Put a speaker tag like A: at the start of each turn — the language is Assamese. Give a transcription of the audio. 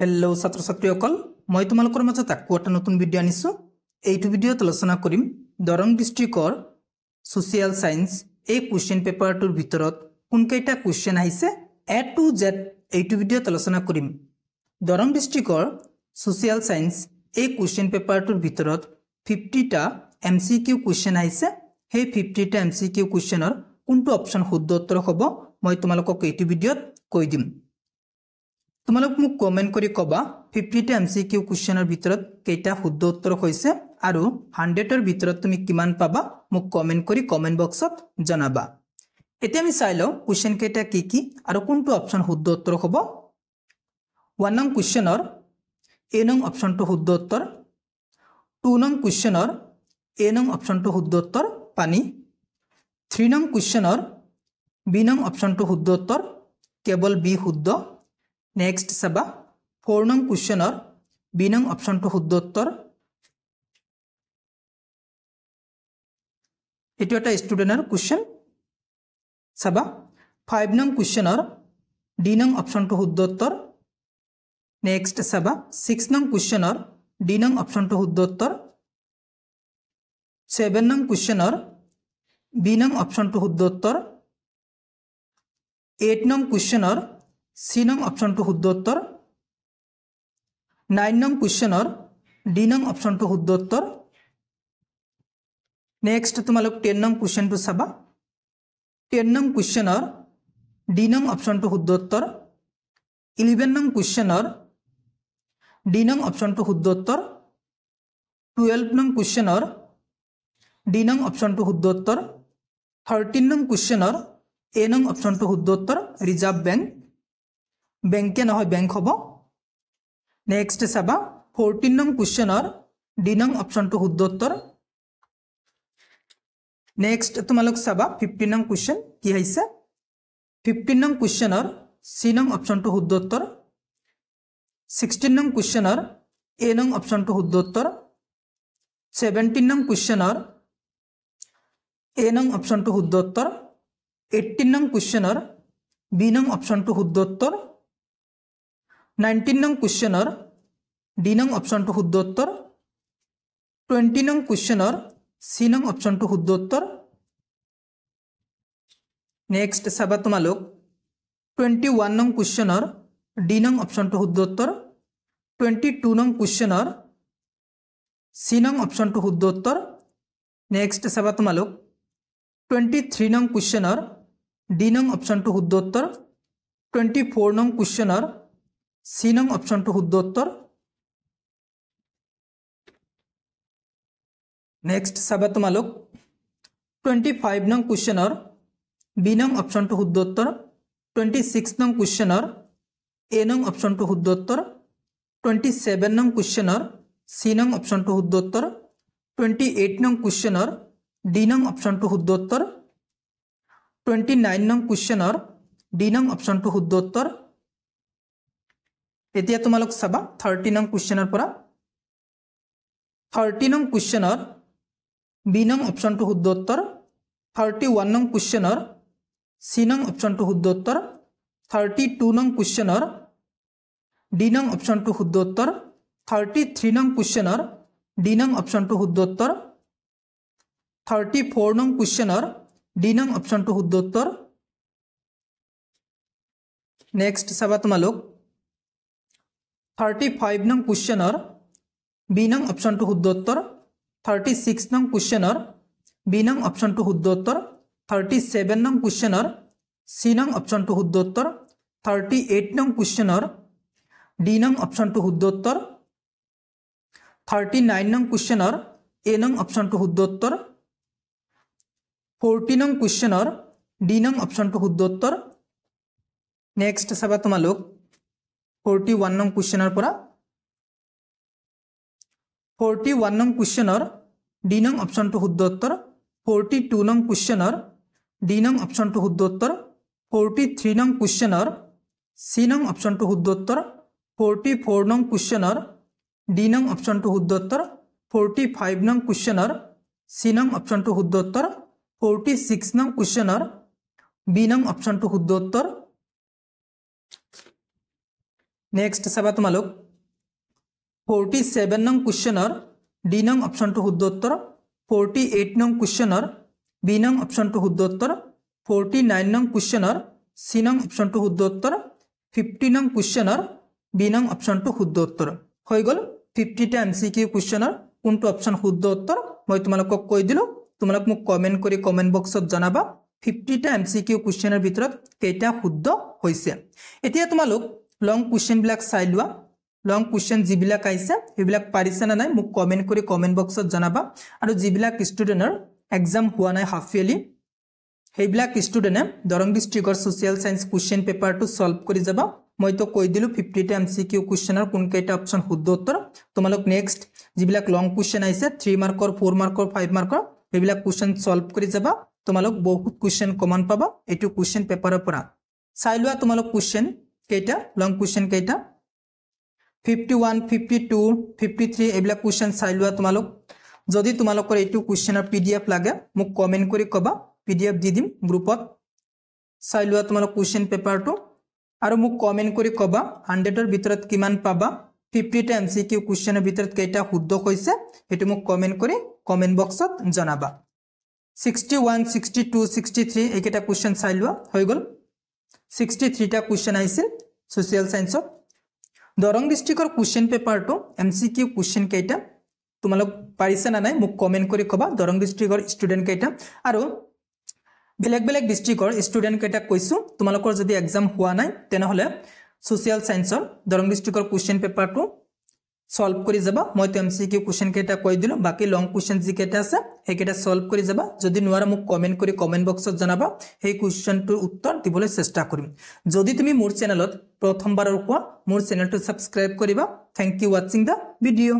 A: हेलो छात्र छात्रीসকল মই তোমালোকৰ মাজত আকৌ এটা নতুন ভিডিও আনিছো। এইটো ভিডিওত আলোচনা কৰিম দৰং ডিস্ট্ৰিক্টৰ সোশিয়াল সায়েন্স এই কোশ্চেন পেপাৰটোৰ ভিতৰত কোনকেইটা কোশ্চেন আহিছে এ টু জেড এইটো ভিডিওত আলোচনা কৰিম। দৰং ডিস্ট্ৰিক্টৰ সোশিয়াল সায়েন্স এই কোশ্চেন পেপাৰটোৰ ভিতৰত 50টা এমসিকিউ কোশ্চেন আহিছে। সেই 50টা এমসিকিউ কোশ্চেনৰ কোনটো অপচন শুদ্ধ উত্তৰ হ'ব মই তোমালোকক এইটো ভিডিওত কৈ দিম। তোমালোক মোক কমেন্ট কৰি কবা 50টা এমসিকিউ কোশ্চেনৰ ভিতৰত কেইটা শুদ্ধ উত্তৰ হৈছে আৰু 100ৰ ভিতৰত তুমি কিমান পাবা মোক কমেন্ট কৰি কমেন্ট বক্সত জনাবা। এতিয়া আমি চাই লওঁ কোশ্চেন কেইটা কি আৰু কোনটো অপচন শুদ্ধ উত্তৰ হ'ব। 1 নং কোশ্চেনৰ এ নং অপচনটো শুদ্ধ উত্তৰ। 2 নং কোশ্চেনৰ এ নং অপচনটো শুদ্ধ উত্তৰ পানী। 3 নং কোশ্চেনৰ বি নং অপচনটো শুদ্ধ উত্তৰ কেৱল বি শুদ্ধ। नेक्स्ट सबा 4 नং क्वेश्चनर बी नং ऑप्शन तो शुद्ध उत्तर। एटु एटा स्टूडेंटर क्वेश्चन सबा 5 नং क्वेश्चनर डी नং ऑप्शन तो शुद्ध उत्तर। नेक्स्ट सबा 6 नং क्वेश्चनर डी नং ऑप्शन तो शुद्ध उत्तर। 7 नং क्वेश्चनर बी नং ऑप्शन तो शुद्ध उत्तर। 8 नং क्वेश्चनर सी नং ऑप्शन तो शुद्ध उत्तर। 9 नং क्वेश्चनर डी नং ऑप्शन तो शुद्ध उत्तर। नेक्स्ट तुम्हालोक 10 नং क्वेश्चन तो चाबा 10 नং क्वेश्चनर डी नং ऑप्शन तो शुद्ध उत्तर। 11 नং क्वेश्चनर डी नং ऑप्शन तो शुद्ध उत्तर। 12 नং क्वेश्चनर डी नং ऑप्शन तो शुद्ध उत्तर। 13 नং क्वेश्चनर ए नং ऑप्शन तो शुद्ध उत्तर रिजर्व बैंक बैंक নহয় बैंक হব। नेक्स्ट চাবা 14 नং क्वेश्चनर डी नং ऑप्शन तो शुद्ध उत्तर। नेक्स्ट তোমালোক চাবা 15 नং क्वेश्चन কি হৈছে 15 नং क्वेश्चनर सी नং ऑप्शन तो शुद्ध उत्तर। 16 नং क्वेश्चनर ए नং ऑप्शन तो शुद्ध उत्तर। 17 नং क्वेश्चनर ए नং ऑप्शन तो शुद्ध उत्तर। 18 नং क्वेश्चनर बी नং ऑप्शन तो शुद्ध उत्तर। 19 नং क्वेश्चनर डी नং ऑप्शन तो शुद्ध उत्तर। 20 नং क्वेश्चनर सी नং ऑप्शन तो शुद्ध उत्तर। नेक्स्ट चाबा तुम्हालोक 21 नং क्वेश्चनर डी नং ऑप्शन तो शुद्ध उत्तर। 22 नং क्वेश्चनर सी नং ऑप्शन तो शुद्ध उत्तर। नेक्स्ट चाबा तुम्हालोक 23 नং क्वेश्चनर डी नং ऑप्शन तो शुद्ध उत्तर। 24 नং क्वेश्चनर सी नং ऑप्शन तो शुद्ध उत्तर। नेक्स्ट चाबा तुम्हालोक 25 नং क्वेश्चनर बी नং ऑप्शन तो शुद्ध उत्तर। 26 नং क्वेश्चनर ए नং ऑप्शन तो शुद्ध उत्तर। 27 नং क्वेश्चनर सी नং ऑप्शन तो शुद्ध उत्तर। 28 नং क्वेश्चनर डी नং ऑप्शन तो शुद्ध उत्तर। 29 नং क्वेश्चनर डी नং ऑप्शन तो शुद्ध उत्तर। এতিয়া তোমালোক চাবা 30 নং কোশ্চেনৰ পৰা 30 নং কোশ্চেনৰ বি নং অপচনটো শুদ্ধ উত্তৰ। 31 নং কোশ্চেনৰ সি নং অপচনটো শুদ্ধ উত্তৰ। 32 নং কোশ্চেনৰ ডি নং অপচনটো শুদ্ধ উত্তৰ। 33 নং কোশ্চেনৰ ডি নং অপচনটো শুদ্ধ উত্তৰ। 34 নং কোশ্চেনৰ ডি নং অপচনটো শুদ্ধ উত্তৰ। নেক্সট চাবা তোমালোক 35 नং क्वेश्चनर बी नং ऑप्शन तो शुद्ध उत्तर। 36 नং क्वेश्चनर बी नং ऑप्शन तो शुद्ध उत्तर। 37 नং क्वेश्चनर सी नং ऑप्शन तो शुद्ध उत्तर। 38 नং क्वेश्चनर डी नং ऑप्शन तो शुद्ध उत्तर। 39 नং क्वेश्चनर ए नং ऑप्शन तो शुद्ध उत्तर। 40 नং क्वेश्चनर डी नং ऑप्शन तो शुद्ध उत्तर। नेक्स्ट चाबा तुम्हालोक 41 नং क्वेश्चनर পৰা 41 नং क्वेश्चनर डी नং ऑप्शन तो शुद्ध उत्तर। 42 नং क्वेश्चनर डी नং ऑप्शन तो शुद्ध उत्तर। 43 नং क्वेश्चनर सी नং ऑप्शन तो शुद्ध उत्तर। 44 नং क्वेश्चनर डी नং ऑप्शन तो शुद्ध उत्तर। 45 नং क्वेश्चनर सी नং ऑप्शन तो शुद्ध उत्तर। 46 नং क्वेश्चनर बी नং ऑप्शन तो शुद्ध उत्तर। নেক্সট চাবা তোমালোক 47 নং কুৱেশ্যনৰ ডি নং অপশ্যনটো শুদ্ধ উত্তৰ 48 নং কুৱেশ্যনৰ বি নং অপশ্যনটো শুদ্ধ উত্তৰ 49 নং কুৱেশ্যনৰ সি নং অপশ্যনটো শুদ্ধ উত্তৰ 50 নং কুৱেশ্যনৰ বি নং অপশ্যনটো শুদ্ধ উত্তৰ হৈ গ'ল 50টা এমসিকিউ কুৱেশ্যনৰ কোনটো অপশ্যন শুদ্ধ উত্তৰ মই তোমালোকক কৈ দিলো তোমালোক মোক কমেন্ট কৰি কমেন্ট বক্সত জনাবা 50টা এমসিকিউ কুৱেশ্যনৰ ভিতৰত কেইটা শুদ্ধ হৈছে এতিয়া তোমালোক লং কুৱেশ্যন বিলাক চাই লোৱা লং কুৱেশ্যন যিবিলাক আইছে সেইবিলাক পাৰিছে না নাই মোক কমেন্ট কৰি কমেন্ট বক্সত জনাবা আৰু যিবিলাক ষ্টুডেন্টৰ এক্সাম হোৱা নাই হাফ ইয়াৰলি সেইবিলাক ষ্টুডেন্টে দৰং ডিস্ট্ৰিক্টৰ সোশ্যাল সায়েন্স কুৱেশ্যন পেপাৰটো সলভ কৰি যাবা মই তো কৈ দিলো 50টা এমসিকিউ কুৱেশ্যনৰ কোন কেইটা অপশ্যন শুদ্ধ উত্তৰ তোমালোক নেক্সট যিবিলাক লং কুৱেশ্যন আইছে 3 মাৰ্কৰ 4 মাৰ্কৰ 5 মাৰ্কৰ এইবিলাক কুৱেশ্যন সলভ কৰি যাবা তোমালোক বহুত কুৱেশ্যন কমন পাবা এটো কুৱেশ্যন পেপাৰৰ পৰা চাই লোৱা তোমালোক কুৱেশ্যন কেইটা লং কুৱেশ্যন কেইটা 51 52 53 এইবিলাক কুৱেশ্যন চাই লোৱা তোমালোক যদি তোমালোকৰ এটো কুৱেশ্যনৰ পিডিএফ লাগে মোক কমেন্ট কৰি কবা পিডিএফ দি দিম গ্ৰুপত চাই লোৱা তোমালোক কুৱেশ্যন পেপাৰটো আৰু মোক কমেন্ট কৰি কবা 100ৰ ভিতৰত কিমান পাবা 50টা এমসিকিউ কুৱেশ্যনৰ ভিতৰত কেইটা শুদ্ধ হৈছে এটো মোক কমেন্ট কৰি কমেন্ট বক্সত জনাবা 61 62 63 এইকেইটা কুৱেশ্যন চাই লোৱা হৈ গ'ল 63টা কুৱেশ্যন আহিছিল সোশ্যাল সায়েন্সত দৰং ডিস্ট্ৰিক্টৰ কুৱেশ্যন পেপাৰটো এমসিকিউ কুৱেশ্যন কেইটা তোমালোক পাৰিছে না নাই মোক কমেন্ট কৰি কবা দৰং ডিস্ট্ৰিক্টৰ ষ্টুডেন্ট কেইটা আৰু বেলেগ বেলেগ ডিস্ট্ৰিক্টৰ ষ্টুডেন্ট কেইটা কৈছো তোমালোকৰ যদি এক্সাম হোৱা নাই তেনেহলে সোশ্যাল সায়েন্সৰ দৰং ডিস্ট্ৰিক্টৰ কুৱেশ্যন পেপাৰটো সলভ কৰি যাবা মই তো এমসিকিউ কুৱেশ্যন কেইটা কৈ দিলো বাকি লং কুৱেশ্যন যি কেইটা আছে হেকেইটা সলভ কৰি যাবা যদি নোৱাৰা মোক কমেন্ট কৰি কমেন্ট বক্সত জনাবা এই কুৱেশ্যনটোৰ উত্তৰ দিবলৈ চেষ্টা কৰিম যদি তুমি মোৰ চেনেলত প্ৰথমবাৰৰ কোৱা মোৰ চেনেলটো সাবস্ক্ৰাইব কৰিবা thank you watching the video